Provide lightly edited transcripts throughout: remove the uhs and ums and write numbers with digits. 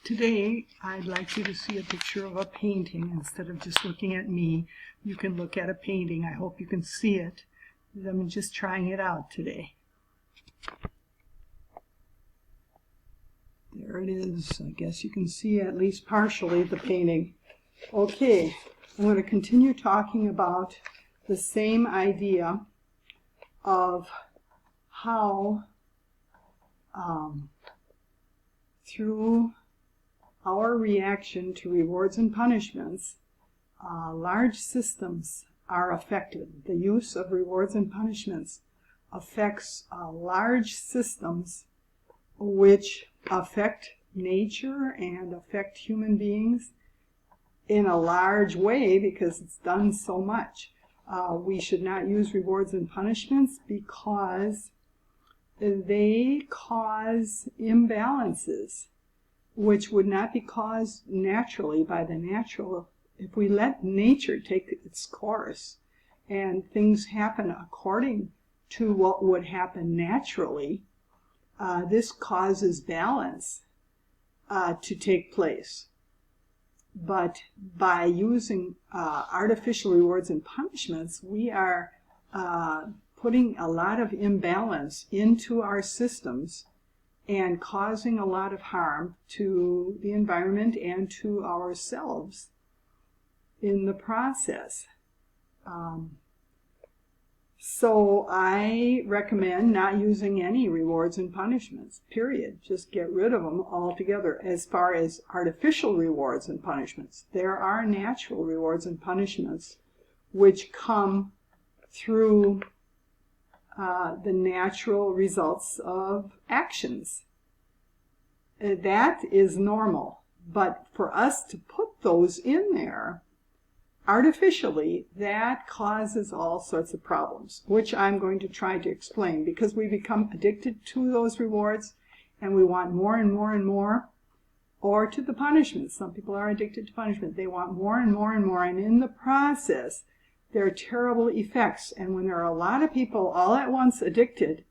Today, I'd like you to see a picture of a painting. Instead of just looking at me, you can look at a painting. I hope you can see it. I'm just trying it out today. There it is. I guess you can see at least partially the painting. Okay, I'm going to continue talking about the same idea of how through our reaction to rewards and punishments, large systems are affected. The use of rewards and punishments affects large systems which affect nature and affect human beings in a large way because it's done so much. We should not use rewards and punishments because they cause imbalances which would not be caused naturally by the natural. If we let nature take its course and things happen according to what would happen naturally, this causes balance to take place. But by using artificial rewards and punishments, we are putting a lot of imbalance into our systems and causing a lot of harm to the environment and to ourselves in the process. So I recommend not using any rewards and punishments, period. Just get rid of them altogether. As far as artificial rewards and punishments, there are natural rewards and punishments which come through the natural results of actions. That is normal. But for us to put those in there artificially, that causes all sorts of problems, which I'm going to try to explain, because we become addicted to those rewards and we want more and more and more, or to the punishments. Some people are addicted to punishment. They want more and more and more, and in the process, there are terrible effects. And when there are a lot of people all at once addicted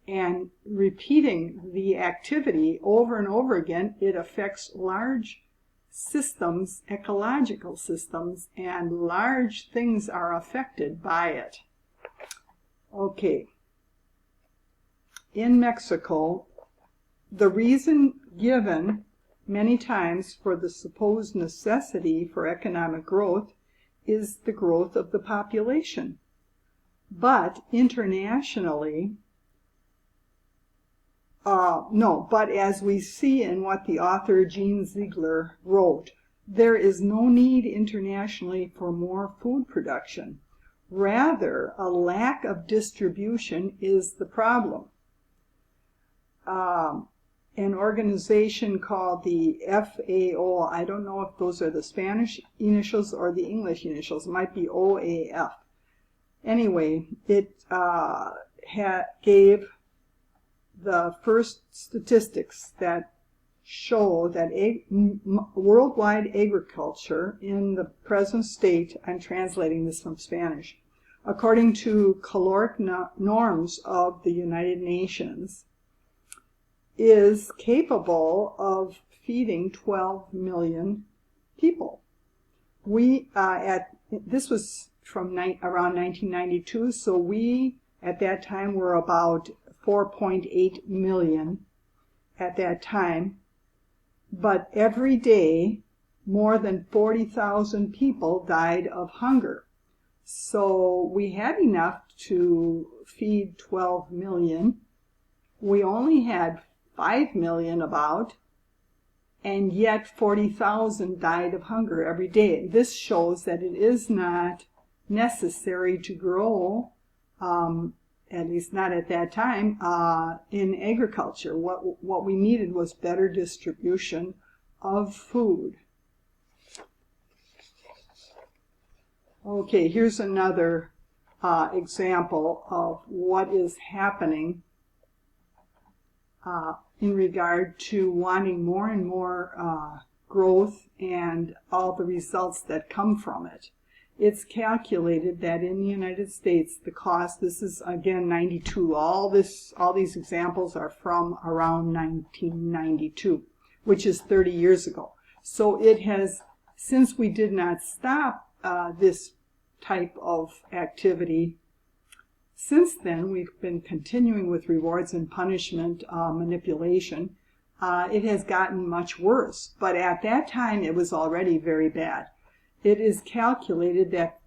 and repeating the activity over and over again, it affects large systems, ecological systems, and large things are affected by it. Okay. In Mexico, the reason given many times for the supposed necessity for economic growth is the growth of the population. But internationally, but as we see in what the author Gene Ziegler wrote, there is no need internationally for more food production. Rather, a lack of distribution is the problem. An organization called the FAO, I don't know if those are the Spanish initials or the English initials, it might be OAF. Anyway, it gave the first statistics that show that worldwide agriculture in the present state, I'm translating this from Spanish, according to caloric norms of the United Nations, is capable of feeding 12 million people. This was from around 1992, so we at that time were about 4.8 million at that time, but every day more than 40,000 people died of hunger. So we had enough to feed 12 million. We only had 5 million about, and yet 40,000 died of hunger every day. This shows that it is not necessary to grow, at least not at that time, in agriculture. What we needed was better distribution of food. Okay, here's another example of what is happening in regard to wanting more and more growth and all the results that come from it. It's calculated that in the United States, the cost, this is again 92, all these examples are from around 1992. which is 30 years ago. So it has, since we did not stop this type of activity, since then we've been continuing with rewards and punishment manipulation. It has gotten much worse, but at that time it was already very bad. It is calculated that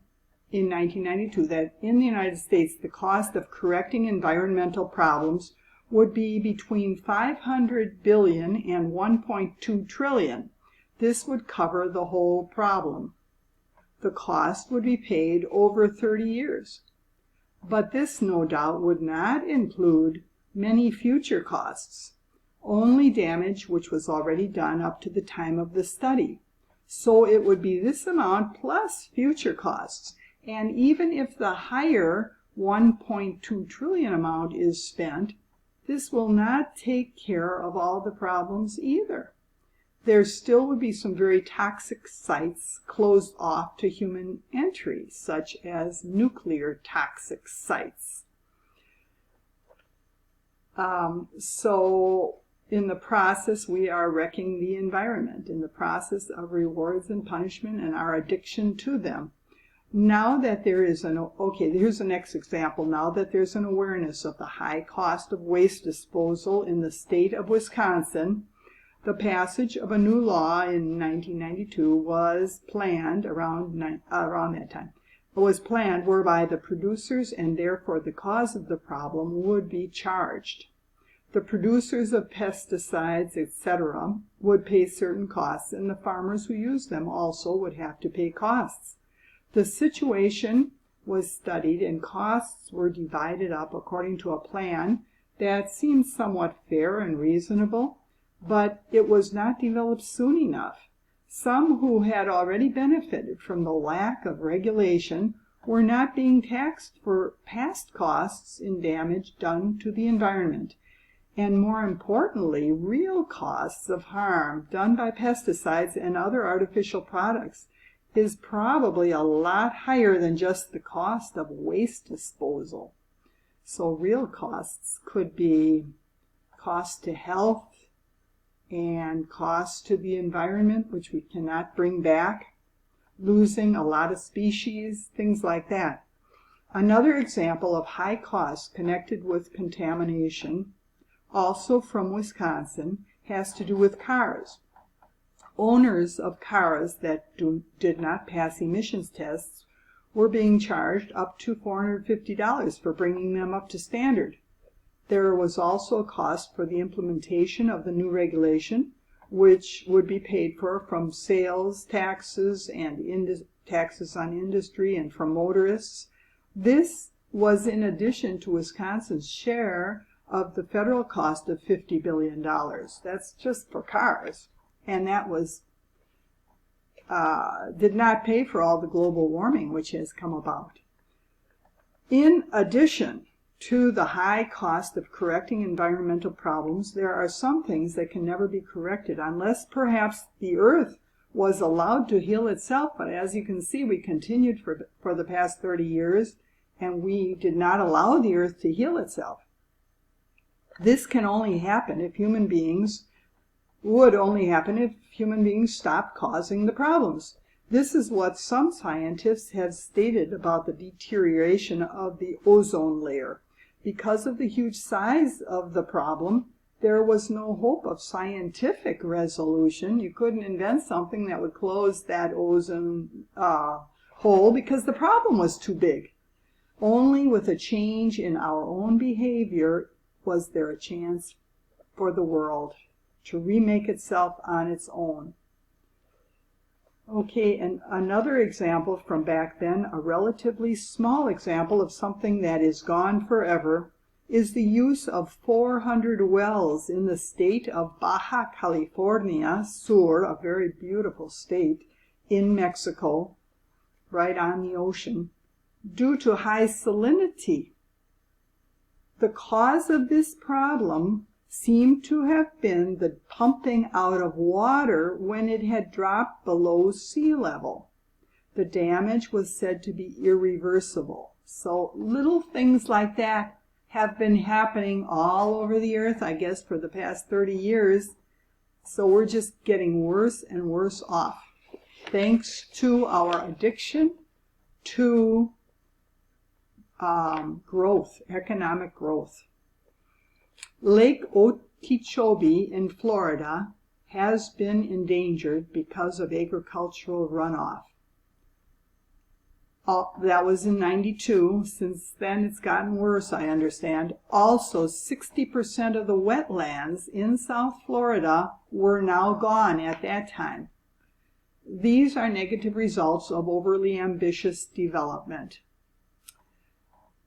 in 1992 that in the United States the cost of correcting environmental problems would be between 500 billion and 1.2 trillion. This would cover the whole problem. The cost would be paid over 30 years. But this no doubt would not include many future costs, only damage which was already done up to the time of the study. So it would be this amount plus future costs. And even if the higher 1.2 trillion amount is spent, this will not take care of all the problems either. There still would be some very toxic sites closed off to human entry, such as nuclear toxic sites. So in the process, we are wrecking the environment in the process of rewards and punishment and our addiction to them. Now that there is here's the next example. Now that there's an awareness of the high cost of waste disposal in the state of Wisconsin, the passage of a new law in 1992 was planned around that time. It was planned whereby the producers and therefore the cause of the problem would be charged. The producers of pesticides, etc., would pay certain costs, and the farmers who use them also would have to pay costs. The situation was studied and costs were divided up according to a plan that seemed somewhat fair and reasonable, but it was not developed soon enough. Some who had already benefited from the lack of regulation were not being taxed for past costs in damage done to the environment, and more importantly, real costs of harm done by pesticides and other artificial products is probably a lot higher than just the cost of waste disposal. So real costs could be cost to health and cost to the environment, which we cannot bring back, losing a lot of species, things like that. Another example of high costs connected with contamination, also from Wisconsin, has to do with cars. Owners of cars that did not pass emissions tests were being charged up to $450 for bringing them up to standard. There was also a cost for the implementation of the new regulation, which would be paid for from sales taxes and taxes on industry and from motorists. This was in addition to Wisconsin's share of the federal cost of $50 billion. That's just for cars. And that was did not pay for all the global warming which has come about. In addition to the high cost of correcting environmental problems, there are some things that can never be corrected unless perhaps the earth was allowed to heal itself. But as you can see, we continued for the past 30 years, and we did not allow the earth to heal itself. This can only happen if human beings stopped causing the problems. This is what some scientists have stated about the deterioration of the ozone layer. Because of the huge size of the problem, there was no hope of scientific resolution. You couldn't invent something that would close that ozone hole because the problem was too big. Only with a change in our own behavior was there a chance for the world to remake itself on its own. Okay, and another example from back then, a relatively small example of something that is gone forever, is the use of 400 wells in the state of Baja California Sur, a very beautiful state in Mexico, right on the ocean, due to high salinity. The cause of this problem seemed to have been the pumping out of water when it had dropped below sea level. The damage was said to be irreversible. So little things like that have been happening all over the earth, I guess, for the past 30 years. So we're just getting worse and worse off, thanks to our addiction to growth, economic growth. Lake Okeechobee in Florida has been endangered because of agricultural runoff. That was in '92. Since then it's gotten worse, I understand. Also, 60% of the wetlands in South Florida were now gone at that time. These are negative results of overly ambitious development.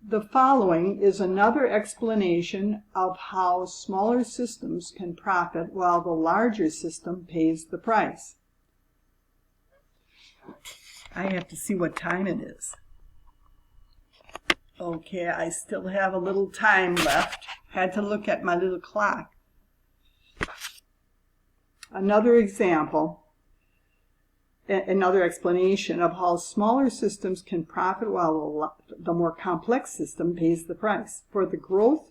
The following is another explanation of how smaller systems can profit while the larger system pays the price. I have to see what time it is. Okay, I still have a little time left. Had to look at my little clock. Another example, another explanation of how smaller systems can profit while the more complex system pays the price for the growth.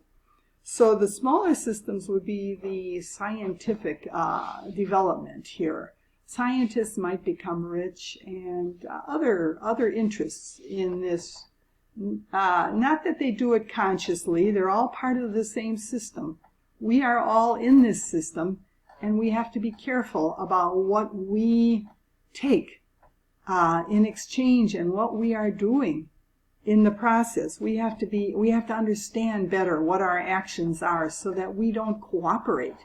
So the smaller systems would be the scientific development here. Scientists might become rich, and other interests in this. Not that they do it consciously. They're all part of the same system. We are all in this system, and we have to be careful about what we take in exchange and what we are doing in the process. We have to understand better what our actions are so that we don't cooperate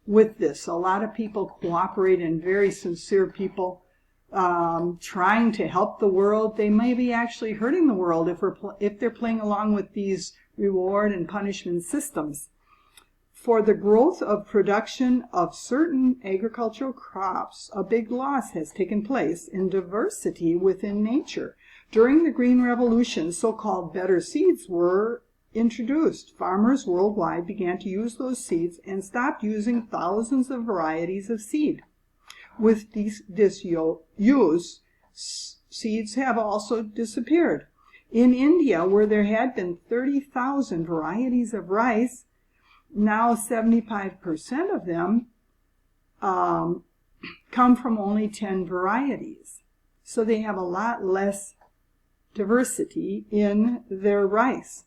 with this. A lot of people cooperate, and very sincere people trying to help the world. They may be actually hurting the world if they're playing along with these reward and punishment systems. For the growth of production of certain agricultural crops, a big loss has taken place in diversity within nature. During the Green Revolution, so-called better seeds were introduced. Farmers worldwide began to use those seeds and stopped using thousands of varieties of seed. With this use, seeds have also disappeared. In India, where there had been 30,000 varieties of rice, now 75% of them come from only 10 varieties. So they have a lot less diversity in their rice.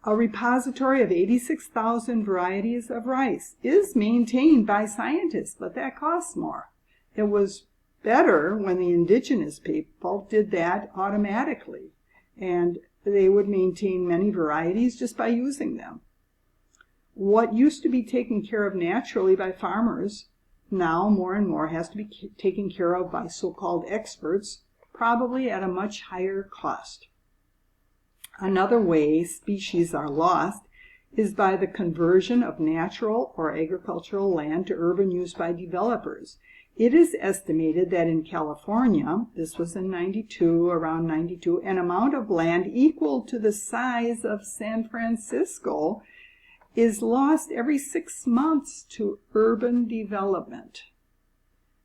A repository of 86,000 varieties of rice is maintained by scientists, but that costs more. It was better when the indigenous people did that automatically, and they would maintain many varieties just by using them. What used to be taken care of naturally by farmers now more and more has to be taken care of by so-called experts, probably at a much higher cost. Another way species are lost is by the conversion of natural or agricultural land to urban use by developers. It is estimated that in California, this was in around 92, an amount of land equal to the size of San Francisco is lost every 6 months to urban development.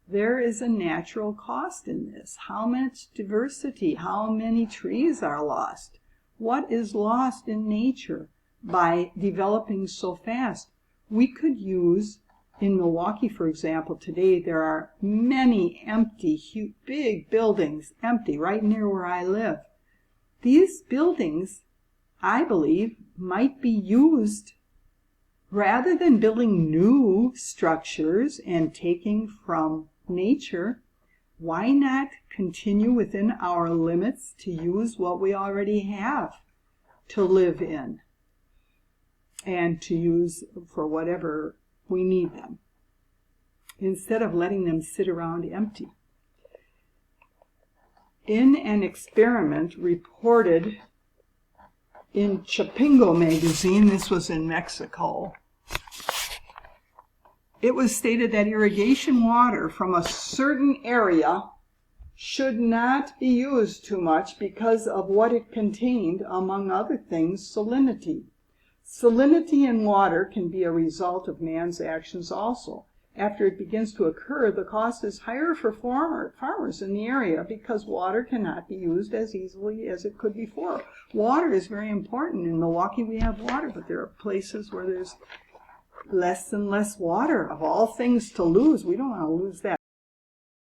There is a natural cost in this. How much diversity, how many trees are lost? What is lost in nature by developing so fast? We could use, in Milwaukee, for example, today there are many empty, big buildings empty right near where I live. These buildings, I believe, might be used rather than building new structures and taking from nature. Why not continue within our limits to use what we already have to live in and to use for whatever we need them, instead of letting them sit around empty? In an experiment reported in Chapingo magazine, this was in Mexico, it was stated that irrigation water from a certain area should not be used too much because of what it contained, among other things, salinity. Salinity in water can be a result of man's actions also. After it begins to occur, the cost is higher for farmers in the area because water cannot be used as easily as it could before. Water is very important. In Milwaukee we have water, but there are places where there's less and less water, of all things to lose. We don't want to lose that